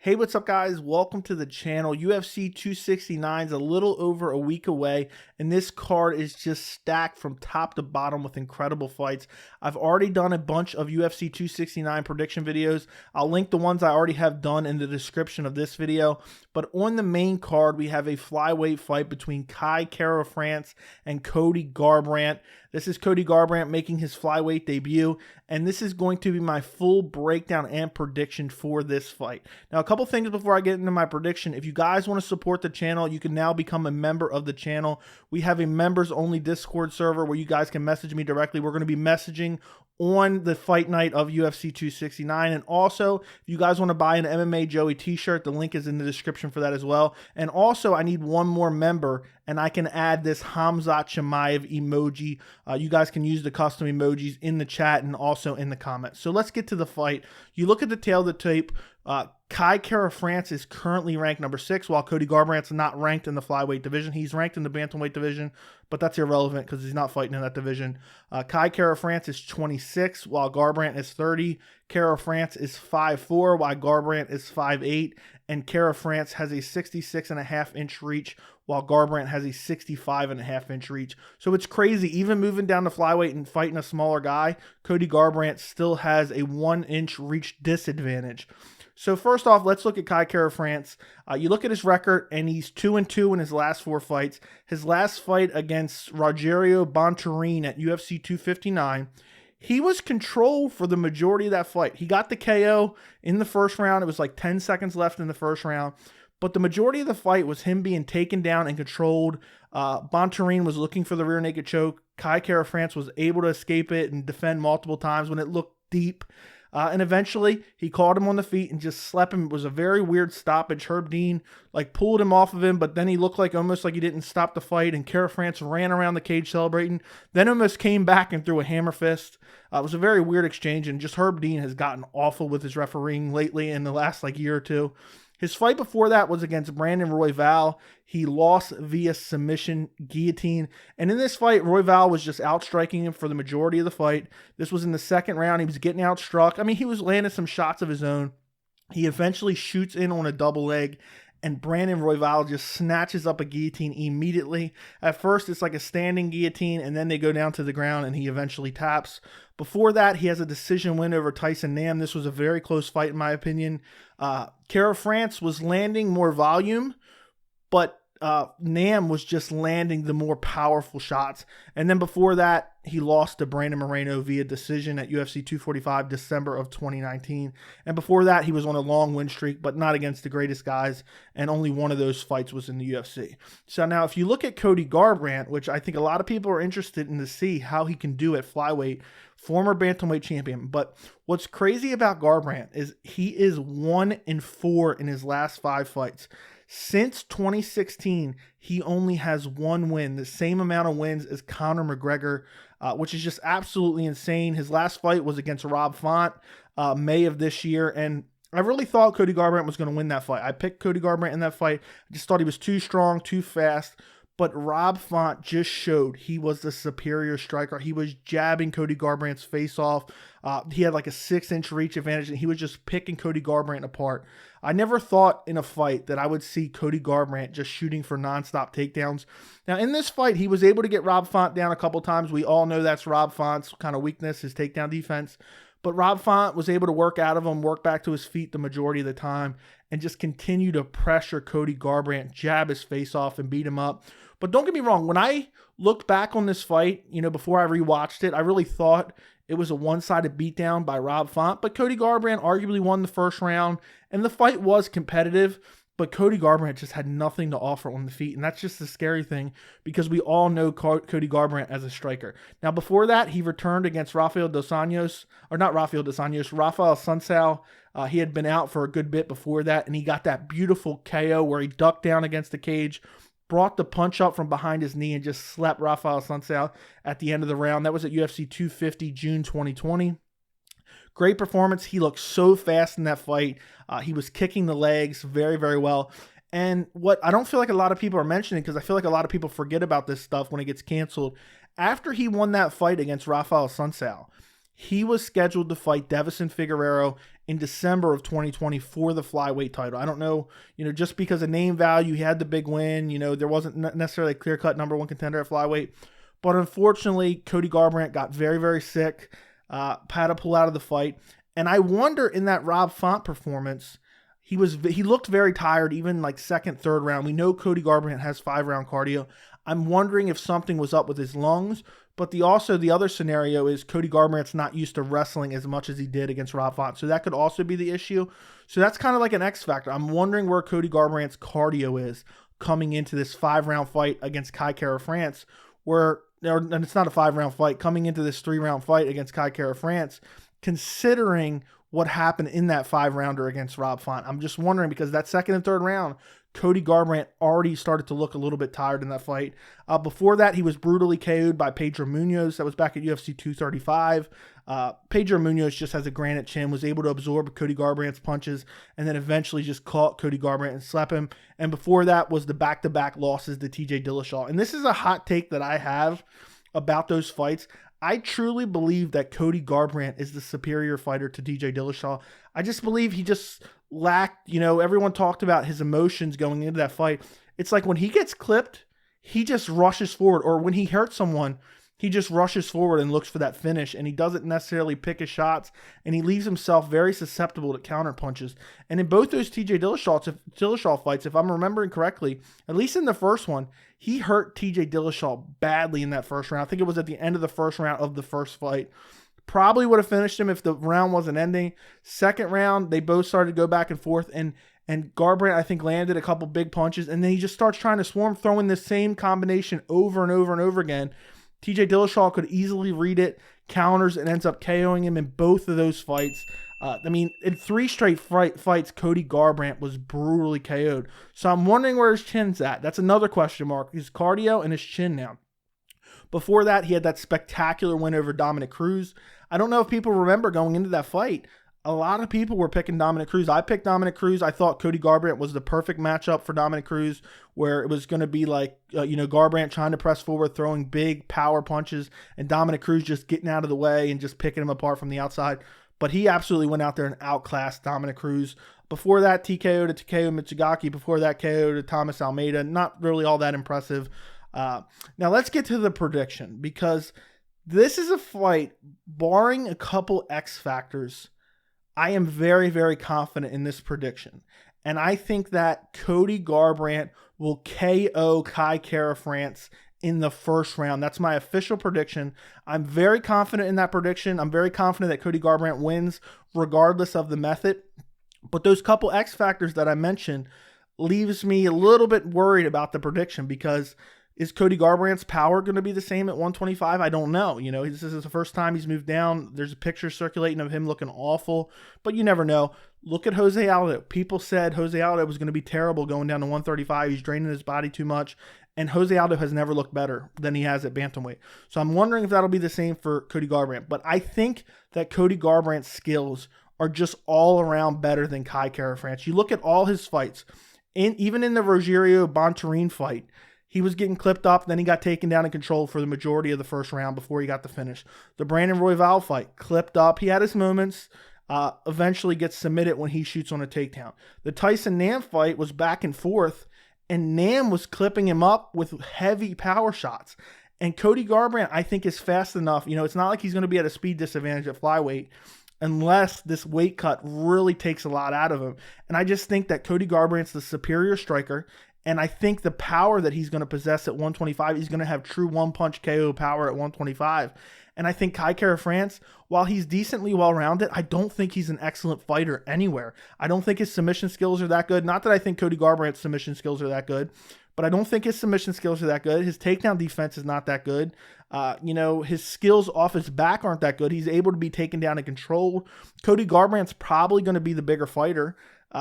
Hey, what's up, guys? Welcome to the channel. UFC 269 is a little over a week away, and this card is just stacked from top to bottom with incredible fights. I've already done a bunch of UFC 269 prediction videos. I'll link the ones I already have done in the description of this video. But on the main card, we have a flyweight fight between Kai Kara-France and Cody Garbrandt. This is Cody Garbrandt making his flyweight debut, and this is going to be my full breakdown and prediction for this fight. Now, a couple things before I get into my prediction. If you guys want to support the channel, you can now become a member of the channel. We have a members-only Discord server where you guys can message me directly. We're going to be messaging on the fight night of UFC 269. And also, if you guys want to buy an MMA Joey t-shirt, the link is in the description for that as well. And also, I need one more member, and I can add this Hamzat Chimaev emoji. You guys can use the custom emojis in the chat and also in the comments. So let's get to the fight. You look at the tail of the tape. Kai Kara-France is currently ranked number 6, while Cody Garbrandt's not ranked in the flyweight division. He's ranked in the bantamweight division, but that's irrelevant because he's not fighting in that division. Kai Kara-France is 26, while Garbrandt is 30. Kara-France is 5'4", while Garbrandt is 5'8", and Kara-France has a 66.5-inch reach, while Garbrandt has a 65.5-inch reach. So it's crazy. Even moving down to flyweight and fighting a smaller guy, Cody Garbrandt still has a 1-inch reach disadvantage. So first off, let's look at Kai Kara-France. You look at his record, and he's 2-2 in his last 4 fights. His last fight against Rogerio Bontorin at UFC 259, he was controlled for the majority of that fight. He got the KO in the first round. It was like 10 seconds left in the first round. But the majority of the fight was him being taken down and controlled. Bontorin was looking for the rear naked choke. Kai Kara-France was able to escape it and defend multiple times when it looked deep. And eventually, he caught him on the feet and just slept him. It was a very weird stoppage. Herb Dean pulled him off of him, but then he looked almost like he didn't stop the fight, and Kara-France ran around the cage celebrating, then almost came back and threw a hammer fist. It was a very weird exchange, and just Herb Dean has gotten awful with his refereeing lately in the last year or two. His fight before that was against Brandon Royval. He lost via submission guillotine. And in this fight, Royval was just outstriking him for the majority of the fight. This was in the second round. He was getting outstruck. I mean, he was landing some shots of his own. He eventually shoots in on a double leg, and Brandon Royval just snatches up a guillotine immediately. At first, it's like a standing guillotine, and then they go down to the ground, and he eventually taps. Before that, he has a decision win over Tyson Nam. This was a very close fight, in my opinion. Kara-France was landing more volume, but Nam was just landing the more powerful shots. And then before that, he lost to Brandon Moreno via decision at UFC 245, December of 2019. And before that, he was on a long win streak, but not against the greatest guys. And only one of those fights was in the UFC. So now, if you look at Cody Garbrandt, which I think a lot of people are interested in to see how he can do at flyweight, former bantamweight champion. But what's crazy about Garbrandt is he is 1-4 in his last 5 fights. Since 2016, he only has 1 win, the same amount of wins as Conor McGregor, which is just absolutely insane. His last fight was against Rob Font, May of this year, and I really thought Cody Garbrandt was going to win that fight. I picked Cody Garbrandt in that fight. I just thought he was too strong, too fast. But Rob Font just showed he was the superior striker. He was jabbing Cody Garbrandt's face off. He had like a 6-inch reach advantage, and he was just picking Cody Garbrandt apart. I never thought in a fight that I would see Cody Garbrandt just shooting for nonstop takedowns. Now, in this fight, he was able to get Rob Font down a couple times. We all know that's Rob Font's kind of weakness, his takedown defense. But Rob Font was able to work out of him, work back to his feet the majority of the time, and just continue to pressure Cody Garbrandt, jab his face off, and beat him up. But don't get me wrong, when I looked back on this fight, before I rewatched it, I really thought it was a one-sided beatdown by Rob Font. But Cody Garbrandt arguably won the first round, and the fight was competitive. But Cody Garbrandt just had nothing to offer on the feet, and that's just the scary thing because we all know Cody Garbrandt as a striker. Now, before that, he returned against Rafael Sunsao. He had been out for a good bit before that, and he got that beautiful KO where he ducked down against the cage, brought the punch up from behind his knee, and just slapped Rafael Sunsao at the end of the round. That was at UFC 250, June 2020. Great performance. He looked so fast in that fight. He was kicking the legs very, very well. And what I don't feel like a lot of people are mentioning, because I feel like a lot of people forget about this stuff when it gets canceled. After he won that fight against Rafael Sunsao, he was scheduled to fight Davison Figueiredo in December of 2020 for the flyweight title. I don't know, just because of name value, he had the big win. There wasn't necessarily a clear-cut number one contender at flyweight. But unfortunately, Cody Garbrandt got very, very sick, had to pull out of the fight. And I wonder, in that Rob Font performance, he looked very tired, even like second, third round. We know Cody Garbrandt has 5-round cardio. I'm wondering if something was up with his lungs. But the other scenario is Cody Garbrandt's not used to wrestling as much as he did against Rob Font. So that could also be the issue. So that's kind of like an X factor. I'm wondering where Cody Garbrandt's cardio is coming into this 5-round fight against Kai Kara France, and it's not a 5-round fight, coming into this 3-round fight against Kai Kara France, considering what happened in that 5-rounder against Rob Font. I'm just wondering, because that second and third round, Cody Garbrandt already started to look a little bit tired in that fight. Before that, he was brutally KO'd by Pedro Munoz. That was back at UFC 235. Pedro Munoz just has a granite chin, was able to absorb Cody Garbrandt's punches, and then eventually just caught Cody Garbrandt and slept him. And before that was the back-to-back losses to TJ Dillashaw. And this is a hot take that I have about those fights. I truly believe that Cody Garbrandt is the superior fighter to TJ Dillashaw. I just believe he just lacked, everyone talked about his emotions going into that fight. It's like when he gets clipped, he just rushes forward, or when he hurts someone, he just rushes forward and looks for that finish, and he doesn't necessarily pick his shots, and he leaves himself very susceptible to counter punches. And in both those TJ Dillashaw fights, if I'm remembering correctly, at least in the first one, he hurt TJ Dillashaw badly in that first round. I think it was at the end of the first round of the first fight. Probably would have finished him if the round wasn't ending. Second round, they both started to go back and forth, and Garbrandt, I think, landed a couple big punches, and then he just starts trying to swarm, throwing the same combination over and over and over again. TJ Dillashaw could easily read it, counters, and ends up KOing him in both of those fights. In 3 straight fights, Cody Garbrandt was brutally KO'd. So I'm wondering where his chin's at. That's another question mark. His cardio and his chin now. Before that, he had that spectacular win over Dominic Cruz. I don't know if people remember going into that fight. A lot of people were picking Dominic Cruz. I picked Dominic Cruz. I thought Cody Garbrandt was the perfect matchup for Dominic Cruz, where it was going to be like, Garbrandt trying to press forward, throwing big power punches, and Dominic Cruz just getting out of the way and just picking him apart from the outside. But he absolutely went out there and outclassed Dominic Cruz. Before that, TKO to Takeo Mitsugaki. Before that, KO to Thomas Almeida. Not really all that impressive. Now let's get to the prediction, because this is a fight, barring a couple X factors, I am very, very confident in this prediction. And I think that Cody Garbrandt will KO Kai Kara France in the first round. That's my official prediction. I'm very confident in that prediction. I'm very confident that Cody Garbrandt wins regardless of the method. But those couple X factors that I mentioned leaves me a little bit worried about the prediction, because is Cody Garbrandt's power going to be the same at 125? I don't know. This is the first time he's moved down. There's a picture circulating of him looking awful, but you never know. Look at Jose Aldo. People said Jose Aldo was going to be terrible going down to 135. He's draining his body too much, and Jose Aldo has never looked better than he has at bantamweight. So I'm wondering if that'll be the same for Cody Garbrandt. But I think that Cody Garbrandt's skills are just all around better than Kai Kara France. You look at all his fights, even in the Rogerio Bontorin fight, he was getting clipped up, then he got taken down and controlled for the majority of the first round before he got the finish. The Brandon Royval fight, clipped up. He had his moments, eventually gets submitted when he shoots on a takedown. The Tyson Nam fight was back and forth, and Nam was clipping him up with heavy power shots. And Cody Garbrandt, I think, is fast enough. It's not like he's going to be at a speed disadvantage at flyweight unless this weight cut really takes a lot out of him. And I just think that Cody Garbrandt's the superior striker. And I think the power that he's going to possess at 125, he's going to have true one-punch KO power at 125. And I think Kai Kara France, while he's decently well-rounded, I don't think he's an excellent fighter anywhere. I don't think his submission skills are that good. Not that I think Cody Garbrandt's submission skills are that good, but I don't think his submission skills are that good. His takedown defense is not that good. His skills off his back aren't that good. He's able to be taken down and controlled. Cody Garbrandt's probably going to be the bigger fighter.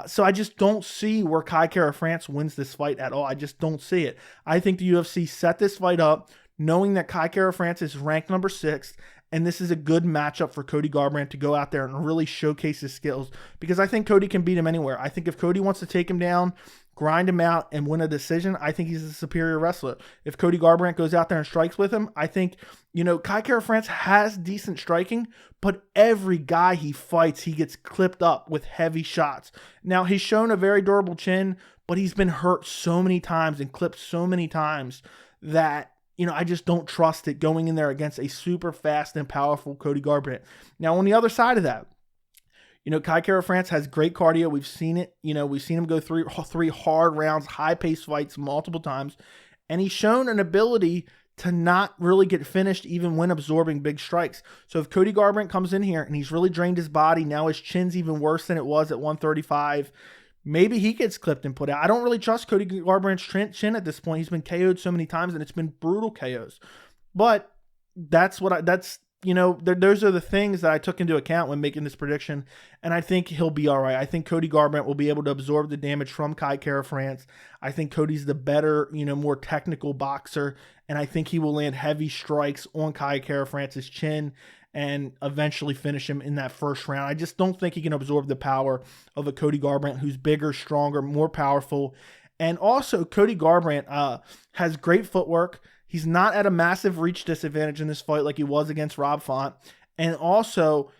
So I just don't see where Kai Kara France wins this fight at all. I just don't see it. I think the UFC set this fight up knowing that Kai Kara France is ranked number 6, and this is a good matchup for Cody Garbrandt to go out there and really showcase his skills, because I think Cody can beat him anywhere. I think if Cody wants to take him down, grind him out and win a decision, I think he's a superior wrestler. If Cody Garbrandt goes out there and strikes with him, I think, Kai Kara-France has decent striking, but every guy he fights, he gets clipped up with heavy shots. Now, he's shown a very durable chin, but he's been hurt so many times and clipped so many times that, I just don't trust it going in there against a super fast and powerful Cody Garbrandt. Now, on the other side of that, Kai Kara-France has great cardio. We've seen it. We've seen him go three hard rounds, high-paced fights multiple times. And he's shown an ability to not really get finished even when absorbing big strikes. So if Cody Garbrandt comes in here and he's really drained his body, now his chin's even worse than it was at 135, maybe he gets clipped and put out. I don't really trust Cody Garbrandt's chin at this point. He's been KO'd so many times, and it's been brutal KOs. But those are the things that I took into account when making this prediction, and I think he'll be all right. I think Cody Garbrandt will be able to absorb the damage from Kai Kara-France. I think Cody's the better, more technical boxer, and I think he will land heavy strikes on Kai Kara-France's chin and eventually finish him in that first round. I just don't think he can absorb the power of a Cody Garbrandt who's bigger, stronger, more powerful. And also, Cody Garbrandt has great footwork. He's not at a massive reach disadvantage in this fight like he was against Rob Font. And also,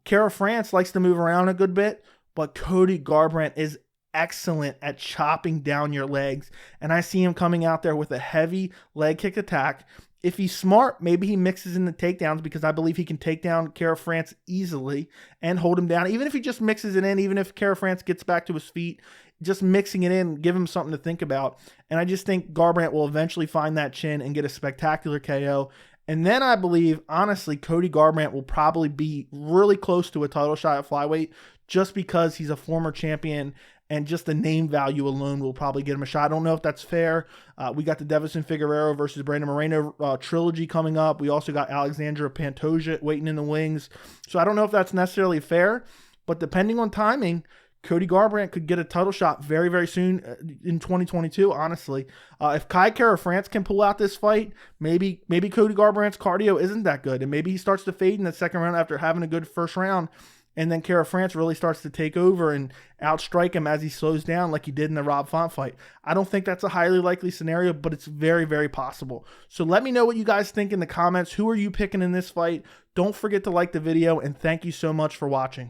Kara-France likes to move around a good bit, but Cody Garbrandt is excellent at chopping down your legs. And I see him coming out there with a heavy leg kick attack. If he's smart, maybe he mixes in the takedowns, because I believe he can take down Kara-France easily and hold him down. Even if he just mixes it in, even if Kara-France gets back to his feet, just mixing it in, give him something to think about. And I just think Garbrandt will eventually find that chin and get a spectacular KO. And then I believe, honestly, Cody Garbrandt will probably be really close to a title shot at flyweight, just because he's a former champion, and just the name value alone will probably get him a shot. I don't know if that's fair. We got the Davison Figueiredo versus Brandon Moreno trilogy coming up. We also got Alexandra Pantoja waiting in the wings. So I don't know if that's necessarily fair, but depending on timing, Cody Garbrandt could get a title shot very, very soon in 2022, honestly. If Kai Kara-France can pull out this fight, maybe Cody Garbrandt's cardio isn't that good, and maybe he starts to fade in the second round after having a good first round, and then Kara-France really starts to take over and outstrike him as he slows down like he did in the Rob Font fight. I don't think that's a highly likely scenario, but it's very, very possible. So let me know what you guys think in the comments. Who are you picking in this fight? Don't forget to like the video, and thank you so much for watching.